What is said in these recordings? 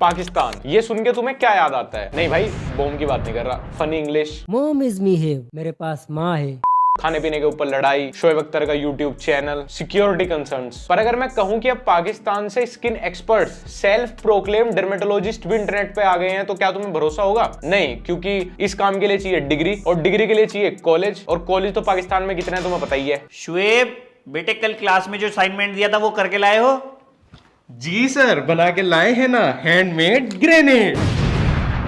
पाकिस्तान, ये सुन के तुम्हें क्या याद आता है? नहीं भाई, बॉम्ब की बात नहीं कर रहा, funny English. Mom is me है, मेरे पास माँ है। खाने पीने के ऊपर लड़ाई, शोएब अख्तर का यूट्यूब चैनल, सिक्योरिटी कंसर्न्स। पर अगर मैं कहूं कि अब पाकिस्तान से skin experts, self proclaim dermatologist भी इंटरनेट पे आ गए हैं, तो क्या तुम्हें भरोसा होगा? नहीं, क्योंकि इस काम के लिए चाहिए डिग्री, और डिग्री के लिए चाहिए कॉलेज, और कॉलेज तो पाकिस्तान में कितने हैं तुम्हें पता ही है। शुएब बेटे, कल क्लास में जो असाइनमेंट दिया था वो करके लाए हो? जी सर, बना के लाए हैं ना, हैंडमेड ग्रेनेड।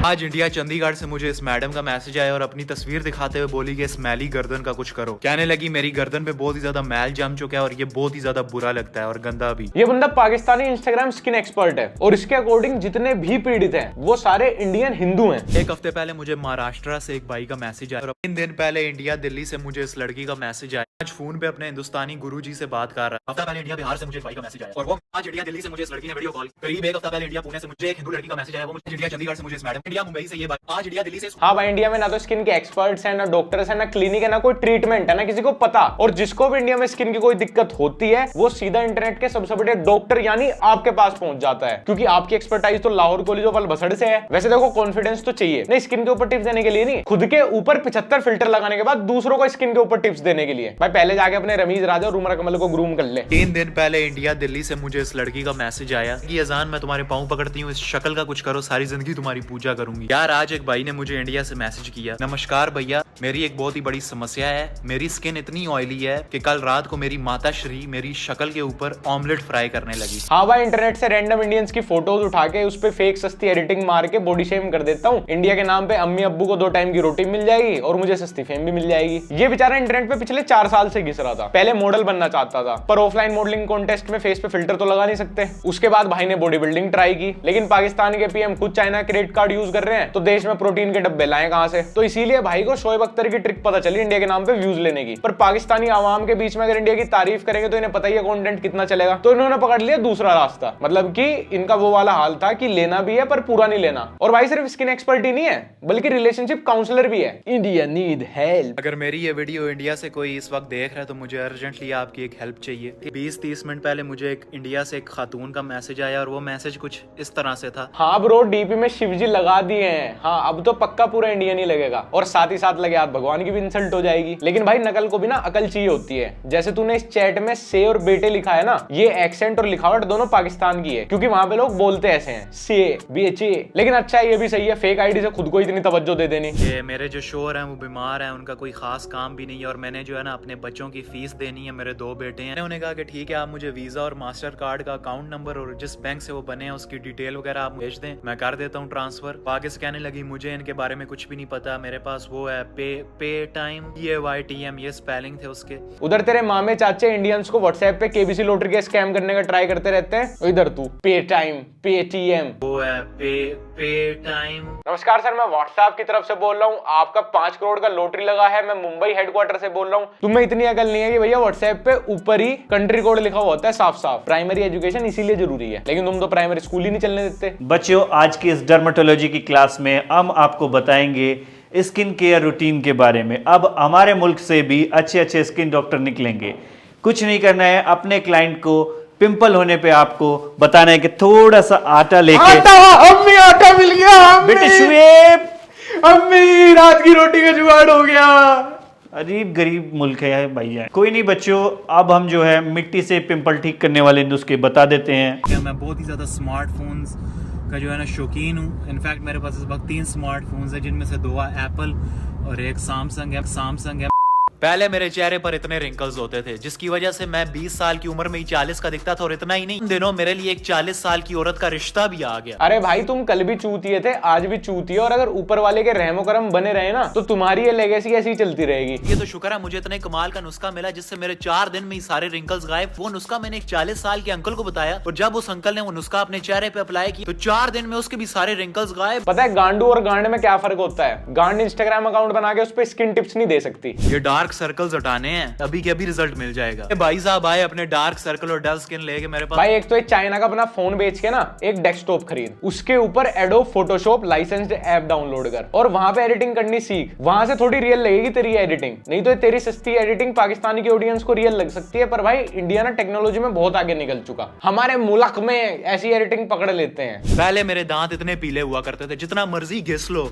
आज इंडिया चंडीगढ़ से मुझे इस मैडम का मैसेज आया और अपनी तस्वीर दिखाते हुए बोली कि इस मैली गर्दन का कुछ करो। कहने लगी मेरी गर्दन पे बहुत ही ज्यादा मैल जम चुका है और ये बहुत ही ज्यादा बुरा लगता है और गंदा भी। ये बंदा पाकिस्तानी इंस्टाग्राम स्किन एक्सपर्ट है, और इसके अकॉर्डिंग जितने भी पीड़ित हैं वो सारे इंडियन हिंदू हैं। एक हफ्ते पहले मुझे महाराष्ट्र से एक भाई का मैसेज आया और 3 दिन पहले इंडिया दिल्ली से मुझे इस लड़की का मैसेज आया। आज फोन पे अपने हिंदुस्तानी गुरुजी से बात कर रहा है। हफ्ता पहले इंडिया बिहार से मुझे एक भाई का मैसेज आया, और वो आज इंडिया दिल्ली से मुझे इस लड़की ने वीडियो कॉल। करीब एक हफ्ता पहले इंडिया पुणे से मुझे एक हिंदू लड़की का मैसेज आया, वो मुझे इंडिया चंडीगढ़ से मुझे इस मैडम, इंडिया मुंबई से ये बात, आज इंडिया दिल्ली से। हाँ भाई, इंडिया में ना तो स्किन के एक्सपर्ट्स हैं, ना डॉक्टर्स हैं, ना क्लिनिक है, ना कोई ट्रीटमेंट है, ना किसी को पता। और जिसको भी इंडिया में स्किन की कोई दिक्कत होती है वो सीधा इंटरनेट के सबसे बड़े डॉक्टर यानी आपके पास पहुंच जाता है, क्योंकि आपकी एक्सपर्टाइज तो लाहौर कॉलेज ऑफ बसड़ से है। वैसे देखो, कॉन्फिडेंस तो चाहिए नहीं स्किन के ऊपर टिप्स देने के लिए, नहीं खुद के ऊपर 75 फिल्टर लगाने के बाद दूसरों को स्किन के ऊपर टिप्स देने के लिए। भाई पहले जाके अपने रमीज राजा और उमर कमल को ग्रूम कर ले। 3 दिन पहले इंडिया दिल्ली से मुझे इस लड़की का मैसेज आया कि अजान मैं तुम्हारे पाँव पकड़ती हूँ, इस शक्ल का कुछ करो, सारी जिंदगी तुम्हारी पूजा करूंगी। यार आज एक भाई ने मुझे इंडिया से मैसेज किया, नमस्कार भैया, मेरी एक बहुत ही बड़ी समस्या है। मेरी स्किन इतनी ऑयली है कि कल रात को मेरी माता श्री मेरी शक्ल के ऊपर ऑमलेट फ्राई करने लगी। हाँ भाई, इंटरनेट से रैंडम इंडियंस की फोटोज उठा के उस पे फेक सस्ती एडिटिंग मार के बॉडी शेम कर देता हूँ। इंडिया के नाम पे अम्मी अब्बू को 2 टाइम की रोटी मिल जाएगी और मुझे सस्ती फेम भी मिल जाएगी। ये बेचारा इंटरनेट पे पिछले 4 साल से घिस रहा था। पहले मॉडल बनना चाहता था, पर ऑफलाइन मॉडलिंग कॉन्टेस्ट में फेस पे फिल्टर तो लगा नहीं सकते। उसके बाद भाई ने बॉडी बिल्डिंग ट्राई की, लेकिन पाकिस्तान के पीएम खुद चाइना क्रेडिट कार्ड यूज कर रहे हैं, तो देश में प्रोटीन के डब्बे लाए कहां से? तो इसीलिए भाई को शोएब अख्तर की ट्रिक पता चली इंडिया के नाम पे व्यूज लेने की। पर पाकिस्तानी आवाम के बीच में अगर इंडिया की तारीफ करेंगे तो इन्हें पता ही है कंटेंट कितना चलेगा, तो इन्होंने पकड़ लिया दूसरा रास्ता। मतलब कि इनका वो वाला हाल था कि लेना भी है पर पूरा नहीं लेना। और भाई सिर्फ स्किन एक्सपर्ट ही नहीं है, बल्कि रिलेशनशिप काउंसलर भी है। India need help. अगर मेरी ये वीडियो इंडिया से कोई इस वक्त देख रहा है तो मुझे अर्जेंटली आपकी एक हेल्प चाहिए। 20-30 मिनट पहले मुझे एक इंडिया से एक खातून का मैसेज आया और वो मैसेज कुछ इस तरह से था। हाँ ब्रो, डीपी में शिवजी लगा दिए हैं। हाँ, अब तो पक्का पूरा इंडिया नहीं लगेगा, और साथ ही साथ लगे हाथ भगवान की भी इंसल्ट हो जाएगी। लेकिन भाई नकल को भी ना अकल चाहिए होती है। जैसे तूने इस चैट में से और बेटे लिखा है ना, ये एक्सेंट और लिखावट दोनों पाकिस्तान की है, क्योंकि वहां पे लोग बोलते ऐसे हैं, से बेचे। लेकिन अच्छा ये भी सही है, फेक आईडी से खुद को इतनी तवज्जो दे देनी। ये मेरे जो शोहर हैं वो बीमार हैं, उनका कोई खास काम भी नहीं है और मैंने जो है ना अपने बच्चों की फीस देनी है। मेरे 2 बेटे हैं। उन्होंने कहा कि ठीक है, आप मुझे वीजा और मास्टर कार्ड का अकाउंट नंबर और जिस बैंक से वो बने हैं उसकी डिटेल वगैरह आप भेज दें, मैं कर देता हूँ ट्रांसफर। पाकिस्तान कहने लगी मुझे इनके बारे में कुछ भी नहीं पता, मेरे पास वो है पे टाइम, PAYTM, ये स्पेलिंग थे उसके। उधर तेरे मामे चाचे इंडियंस को व्हाट्सएप पे केबीसी लॉटरी के स्कैम करने का ट्राई करते रहते हैं, इधर तू पे टाइम, पेटीएम, वो है पे टाइम। नमस्कार सर, मैं व्हाट्सएप की तरफ से बोल रहा हूँ, आपका 5 करोड़ का लॉटरी लगा है। मैं मुंबई हेडक्वार्टर से बोल रहा हूँ। तुम्हें इतनी अकल नहीं है कि भैया व्हाट्सएप पे ऊपर ही कंट्री कोड लिखा हुआ होता है साफ साफ। प्राइमरी एजुकेशन इसीलिए जरूरी है, लेकिन तुम तो प्राइमरी स्कूल ही नहीं चलने देते। बच्चों, आज की इस डर्मेटोलॉजी की क्लास में हम आपको बताएंगे स्किन केयर रूटीन के बारे में। अब हमारे मुल्क से भी अच्छे अच्छे स्किन डॉक्टर निकलेंगे। कुछ नहीं करना है, अपने क्लाइंट को पिंपल होने पे आपको बताना है कि थोड़ा सा आटा लेके, अम्मी आटा मिल गया, बेटे शुएब, अम्मी रात की रोटी का जुगाड़ हो गया। अजीब गरीब मुल्क है भैया। कोई नहीं बच्चों, अब हम जो है मिट्टी से पिंपल ठीक करने वाले नुस्खे बता देते हैं। मैं बहुत ही ज़्यादा स्मार्टफोन्स का जो है ना शौकीन हूँ। इनफैक्ट मेरे पास इस वक्त 3 स्मार्टफोन्स हैं, जिनमें से 2 एप्पल और एक सैमसंग है। पहले मेरे चेहरे पर इतने रिंकल्स होते थे जिसकी वजह से मैं 20 साल की उम्र में ही 40 का दिखता था, और इतना ही नहीं, इन दिनों मेरे लिए एक 40 साल की औरत का रिश्ता भी आ गया। अरे भाई, तुम कल भी चूतिए थे, आज भी चूतिए, और अगर ऊपर वाले के रहमो करम बने रहे ना तो तुम्हारी ये लेगेसी ऐसी ही चलती रहेगी। ये तो शुक्र है मुझे इतने कमाल का नुस्खा मिला जिससे मेरे 4 दिन में ही सारे रिंकल्स गायब। वो नुस्खा मैंने एक 40 साल के अंकल को बताया, और जब उस अंकल ने वो नुस्खा अपने चेहरे पे अप्लाई किया तो 4 दिन में उसके भी सारे रिंकल्स गायब। पता है गांडू और गांड में क्या फर्क होता है? गांड इंस्टाग्राम अकाउंट बना के उस पर स्किन टिप्स नहीं दे सकती। ये डार्क सर्कल्स हटाने हैं, अभी के अभी रिजल्ट मिल जाएगा। भाई साहब आए अपने डार्क सर्कल और डल स्किन लेके मेरे पास। भाई एक तो एक चाइना का अपना फोन बेच के ना एक डेस्कटॉप खरीद, उसके ऊपर adobe Photoshop licensed app download कर और वहां पे एडिटिंग करनी सीख। वहां से थोड़ी रियल लगेगी तेरी एडिटिंग, नहीं तो तेरी सस्ती एडिटिंग पाकिस्तानी की ऑडियंस को रियल लग सकती है। पर भाई इंडिया ना टेक्नोलॉजी में बहुत आगे निकल चुका, हमारे मुल्क में ऐसी एडिटिंग पकड़ लेते हैं। पहले मेरे दांत इतने पीले हुआ करते थे, जितना मर्जी घिस लो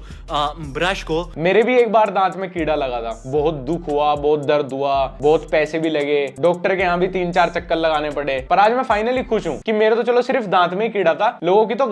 ब्रश को। मेरे भी एक बार दांत में कीड़ा लगा था, बहुत दुख हुआ, बहुत दर्द हुआ, बहुत पैसे भी लगे, डॉक्टर के यहाँ भी 3-4 चक्कर लगाने पड़े। पर आज मैं फाइनली खुश हूँ कि मेरे तो चलो सिर्फ दांत में ही कीड़ा था, लोगों की तो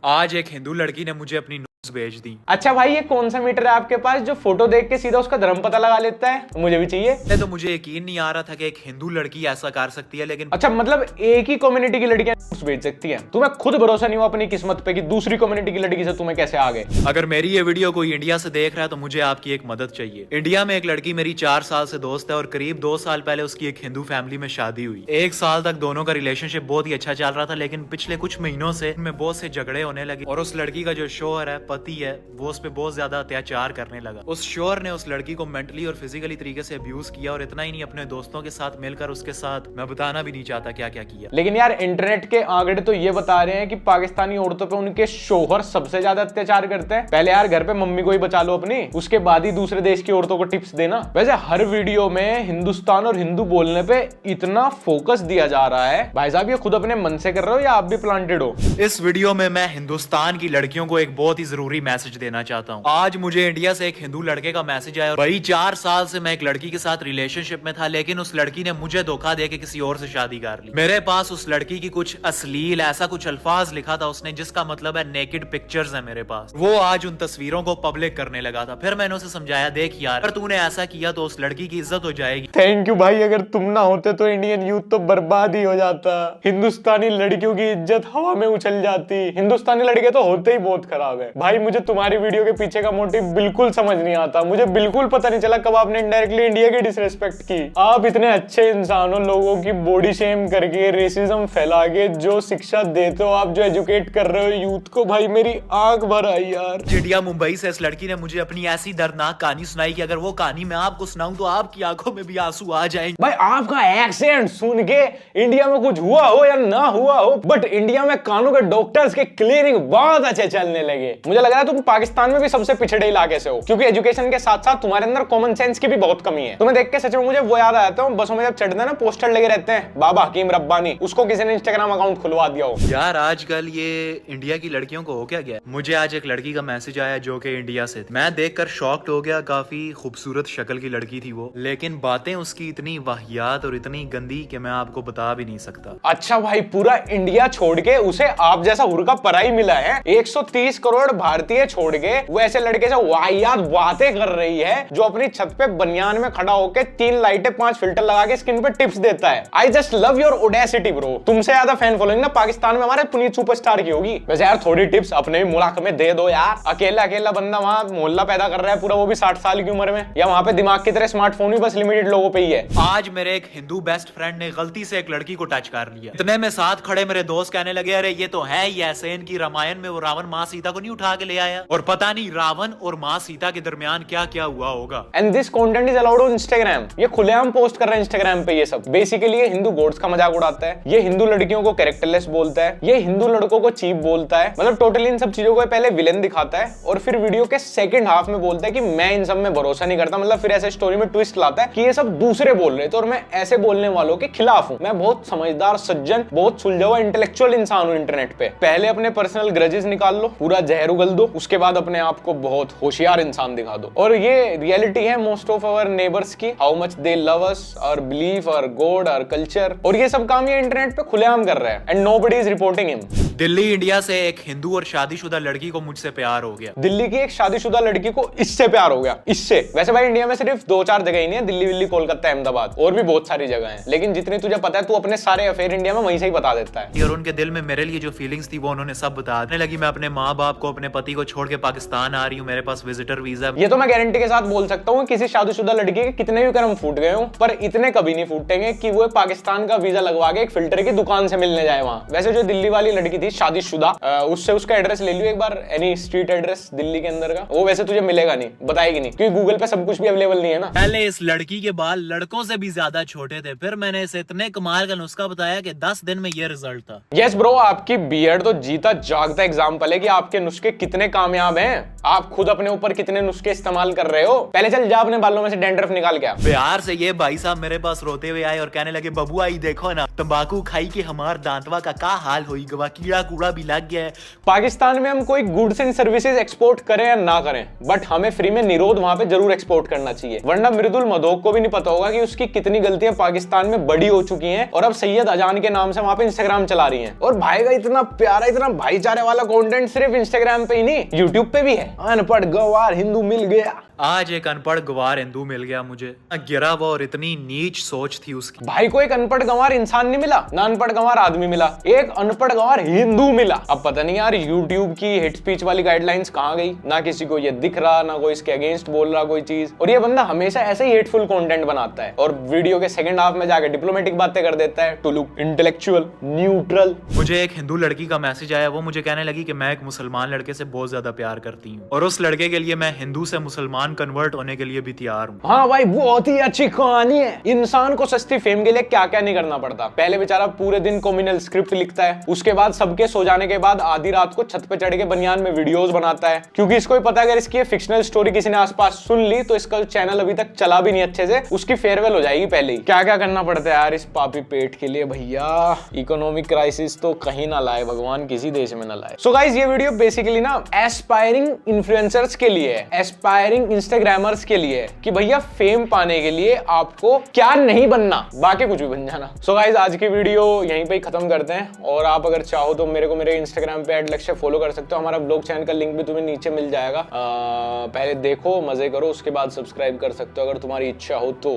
आज एक हिंदू लड़की ने मुझे अपनी भेज दी। अच्छा भाई ये कौन सा मीटर है आपके पास जो फोटो देख के सीधा उसका धर्म पता लगा लेता है? मुझे भी चाहिए। तो मुझे यकीन नहीं आ रहा था कि एक हिंदू लड़की ऐसा कर सकती है, लेकिन अच्छा मतलब एक ही कम्युनिटी की लड़कियां भेज सकती हैं? तुम्हें खुद भरोसा नहीं हुआ अपनी किस्मत पे कि दूसरी कम्युनिटी की लड़की से तुम्हें कैसे आ गए? अगर मेरी ये वीडियो कोई इंडिया से देख रहा है तो मुझे आपकी एक मदद चाहिए। इंडिया में एक लड़की मेरी 4 साल से दोस्त है और करीब 2 साल पहले उसकी एक हिंदू फैमिली में शादी हुई। 1 साल तक दोनों का रिलेशनशिप बहुत ही अच्छा चल रहा था, लेकिन पिछले कुछ महीनों से इनमें बहुत से झगड़े होने लगे और उस लड़की का जो शोहर है, पति है, वो उस पे बहुत ज्यादा अत्याचार करने लगा। उस शोहर ने उस लड़की को मेंटली और फिजिकली तरीके से अब्यूज किया और इतना ही नहीं, अपने दोस्तों के साथ मिलकर उसके साथ, मैं बताना भी नहीं चाहता क्या क्या किया। लेकिन यार इंटरनेट के आंकड़े तो ये बता रहे हैं कि पाकिस्तानी औरतों पे उनके शोहर सबसे ज्यादा अत्याचार करते हैं। पहले यार घर पे मम्मी को ही बचा लो अपनी, उसके बाद ही दूसरे देश की औरतों को टिप्स देना। वैसे हर वीडियो में हिंदुस्तान और हिंदू बोलने पे इतना फोकस दिया जा रहा है, भाई साहब ये खुद अपने मन से कर रहे हो या आप भी प्लांटेड हो? इस वीडियो में मैं हिंदुस्तान की लड़कियों को एक बहुत ही जरूरी मैसेज देना चाहता हूँ। आज मुझे इंडिया से एक हिंदू लड़के का मैसेज आया। भाई 4 साल से मैं एक लड़की के साथ रिलेशनशिप में था, लेकिन उस लड़की ने मुझे धोखा देके किसी और से शादी कर ली। मेरे पास उस लड़की की कुछ अश्लील ऐसा कुछ अल्फाज लिखा था उसने, जिसका मतलब है नेकेड पिक्चर्स है मेरे पास। वो आज उन तस्वीरों को पब्लिक करने लगा था। फिर मैंने उसे समझाया, देख यार अगर तूने ऐसा किया तो उस लड़की की इज्जत हो जाएगी। थैंक यू भाई, अगर तुम ना होते तो इंडियन यूथ तो बर्बाद ही हो जाता। हिंदुस्तानी लड़कियों की इज्जत हवा में उछल जाती। हिंदुस्तानी लड़के तो होते ही बहुत खराब है। भाई मुझे तुम्हारी वीडियो के पीछे का मोटिव बिल्कुल समझ नहीं आता। मुझे बिल्कुल पता नहीं चला कब आपने इनडायरेक्टली इंडिया की डिसरेस्पेक्ट की। आप इतने अच्छे इंसान हो, लोगों की बॉडी शेम करके, रेसिज्म फैला के जो शिक्षा देते हो आप, जो एजुकेट कर रहे हो यूथ को, भाई मेरी आंख भर आई यार। इंडिया मुंबई से इस लड़की ने मुझे अपनी ऐसी दर्दनाक कहानी सुनाई कि अगर वो कहानी मैं आपको सुनाऊं तो आपकी आंखों में भी आंसू आ जाएंगे। भाई आपका एक्सेंट सुन के इंडिया में कुछ हुआ हो या ना हुआ हो, बट इंडिया में कानों के डॉक्टर्स के क्लिनिक बहुत अच्छे चलने लगे। मुझे लग रहा है तुम पाकिस्तान में भी सबसे पिछड़े इलाके से हो, क्योंकि एजुकेशन के साथ साथ तुम्हारे अंदर कॉमन सेंस की भी बहुत कमी है। तुम्हें देख के सच में मुझे वो याद आता है, बसों में जब चढ़ते हैं ना पोस्टर लगे रहते हैं बाबा हकीम रब्बानी, उसको किसी ने इंस्टाग्राम अकाउंट खुलवा दिया हो। यार आजकल ये इंडिया की लड़कियों को हो क्या गया। मुझे आज एक लड़की का मैसेज आया जो कि इंडिया से, मैं देखकर शॉक्ड हो गया। काफी खूबसूरत शक्ल की लड़की थी वो, लेकिन बातें उसकी इतनी वाहियात और इतनी गंदी कि मैं आपको बता भी नहीं सकता। अच्छा भाई पूरा इंडिया छोड़ के उसे आप जैसा हुर्का पराई मिला है। 130 करोड़ भारतीय छोड़ के वो ऐसे लड़के से वाहियात बातें कर रही है जो अपनी छत पे बनियान में खड़ा होकर 3 लाइटें 5 फिल्टर लगा के स्किन पे टिप्स देता है। I just love your Audacity bro. तुमसे ज्यादा फैन फॉलोइंग ना पाकिस्तान में हमारे पुनीत सुपरस्टार की होगी। वैसे यार थोड़ी टिप्स अपने भी मुल्क में दे दो यार। अकेला बंदा वहां मोहल्ला पैदा कर रहा है पूरा, वो भी 60 साल की उम्र में। या वहां पे दिमाग की तरह स्मार्टफोन भी बस लिमिटेड लोगों पे ही है। आज मेरे एक हिंदू बेस्ट फ्रेंड ने गलती से एक लड़की को टच कर लिया। इतने में साथ खड़े मेरे दोस्त कहने लगे, अरे ये तो है ही ऐसे, इनकी रामायण में वो रावण माँ सीता को नहीं उठा के ले आया, और पता नहीं रावण और माँ सीता के दरमियान क्या क्या हुआ होगा। And this content is allowed on Instagram. ये खुलेआम पोस्ट कर रहे हैं इंस्टाग्राम पे। ये सब बेसिकली ये हिंदू गॉड्स का मजाक उड़ाता है, ये हिंदू लड़कियों को कैरेक्टरलेस बोलता है, ये हिंदू लड़कों को चीप बोलता है। मतलब टोटली इन सब चीजों को पहले विलेन दिखाता है और फिर वीडियो के सेकंड हाफ में बोलता है कि मैं इन सब में भरोसा नहीं करता। मतलब फिर ऐसे स्टोरी में ट्विस्ट लाता है कि ये सब दूसरे बोल रहे थे और मैं ऐसे बोलने वालों के खिलाफ हूं। मैं बहुत समझदार, सज्जन, बहुत सुलझा हुआ इंटेलेक्चुअल इंसान हूं इंटरनेट पे। पहले अपने पर्सनल ग्रजेस निकाल लो, पूरा जहर उगल दो, उसके बाद अपने आप को बहुत होशियार इंसान दिखा दो। और ये रियलिटी है मोस्ट ऑफ आवर नेबर्स की, how much they love us, our belief, our God, our culture. और ये सब काम ये इंटरनेट पे खुलेआम कर रहा है and nobody is reporting him. Delhi India से एक हिंदू और शादीशुदा लड़की को मुझसे प्यार हो गया। दिल्ली की एक शादीशुदा लड़की को इससे प्यार हो गया, इससे। वैसे भाई इंडिया में सिर्फ 2-4 जगह ही नहीं है, दिल्ली, विल्ली, कोलकाता, अहमदाबाद, और भी बहुत सारी जगह हैं। लेकिन जितनी तुझे पता है तू अपने सारे अफेयर इंडिया में वहीं से ही बता देता है। और उनके दिल में मेरे लिए जो फीलिंग्स थी वो उन्होंने सब बताने लगी। मैं अपने माँ बाप को, अपने पति को छोड़ के पाकिस्तान आ रही हूँ, मेरे पास विजिटर वीजा। ये तो मैं गारंटी के साथ बोल सकता हूँ किसी शादीशुदा लड़की के कितने भी कर्म फूट गए हो, पर इतने कभी नहीं फूटेंगे कि वो पाकिस्तान का वीजा लगवा के एक फिल्टर की दुकान से मिलने जाए वहां। वैसे जो दिल्ली वाली लड़की थी शादीशुदा, उससे उसका एड्रेस ले लियो एक बार, एनी स्ट्रीट एड्रेस दिल्ली के अंदर का, वो वैसे तुझे मिलेगा नहीं, बताएगी नहीं, क्योंकि गूगल पे सब कुछ भी अवेलेबल नहीं है ना। पहले इस लड़की के बाल लड़कों से भी ज्यादा छोटे थे, फिर मैंने इसे इतने कमाल का नुस्खा बताया कि 10 दिन में ये रिजल्ट था। यस ब्रो, आपकी बियर्ड तो जीता जागता एग्जांपल है कि आपके नुस्खे कितने कामयाब हैं। आप खुद अपने ऊपर कितने नुस्खे इस्तेमाल कर रहे हो। पहले चल जा अपने बालों में से डैंड्रफ निकाल के आ। बिहार से ये भाई साहब मेरे पास रोते हुए आए और कहने लगे, बबुआ ये देखो ना, तंबाकू खाई के हमार दांतवा का हाल होई गवा, कीड़ा कूड़ा भी लग गया है। पाकिस्तान में हम कोई गुड्स एंड सर्विसेज एक्सपोर्ट करें या ना करें, बट हमें फ्री में निरोध वहां पे जरूर एक्सपोर्ट करना चाहिए, वरना मृदुल मधोक को भी नहीं पता होगा कि उसकी कितनी गलतियां पाकिस्तान में बड़ी हो चुकी हैं और अब सैयद अजान के नाम से वहां पे इंस्टाग्राम चला रही हैं। और भाई का इतना प्यारा, इतना भाईचारे वाला कंटेंट सिर्फ इंस्टाग्राम पे ही नहीं, यूट्यूब पे भी है। अनपढ़ गवार हिंदू मिल गया। आज एक अनपढ़ गवार हिंदू मिल गया मुझे, गिरा वो, और इतनी नीच सोच थी उसकी। भाई को एक अनपढ़ गंवार इंसान नहीं मिला ना, अनपढ़ गंवार आदमी मिला, एक अनपढ़ गंवार हिंदू मिला। अब पता नहीं यार यूट्यूब की हेट स्पीच वाली गाइडलाइंस कहाँ गई, ना किसी को ये दिख रहा, ना कोई इसके अगेंस्ट बोल रहा कोई चीज। और ये बंदा हमेशा ऐसे ही हेटफुल कंटेंट बनाता है और वीडियो के सेकंड हाफ में जाकर डिप्लोमेटिक बातें कर देता है टू लुक इंटेलेक्चुअल, न्यूट्रल। मुझे एक हिंदू लड़की का मैसेज आया, वो मुझे कहने लगी कि मैं एक मुसलमान लड़के से बहुत ज्यादा प्यार करती हूँ और उस लड़के के लिए मैं हिंदू से मुसलमान कन्वर्ट होने के लिए भी तैयार हूँ। हाँ भाई, बहुत ही अच्छी कहानी है। इंसान को सस्ती फेम के लिए क्या क्या नहीं करना पड़ता। पहले बेचारा पूरे दिन कॉम्युनल स्क्रिप्ट लिखता है, उसके बाद सबके सो जाने के बाद आधी रात को छत पे चढ़ के बनियान में वीडियोस बनाता है, क्योंकि इसको भी पता है अगर इसकी फिक्शनल स्टोरी किसी ने आसपास सुन ली तो इसका चैनल अभी तक चला भी नहीं अच्छे से, उसकी फेयरवेल हो जाएगी पहले ही। क्या क्या करना पड़ता है यार इस पापी पेट के लिए भैया। इकोनॉमिक क्राइसिस तो कहीं ना लाए भगवान, किसी देश में ना लाए। सो गाइस, ये वीडियो बेसिकली ना एस्पायरिंग इन्फ्लुएंसर्स के लिए है, एस्पायरिंग इंस्टाग्रामर्स के लिए, कि भैया फेम पाने के लिए आपको क्या नहीं बनना, बाकी कुछ भी बन जाना। सो गाइस, आज की वीडियो यहीं पे ही खत्म करते हैं, और आप अगर चाहो तो मेरे को मेरे इंस्टाग्राम पे @लक्ष्य फॉलो कर सकते हो। हमारा ब्लॉग चैनल का लिंक भी तुम्हें नीचे मिल जाएगा। पहले देखो, मजे करो, उसके बाद सब्सक्राइब कर सकते हो अगर तुम्हारी इच्छा हो तो।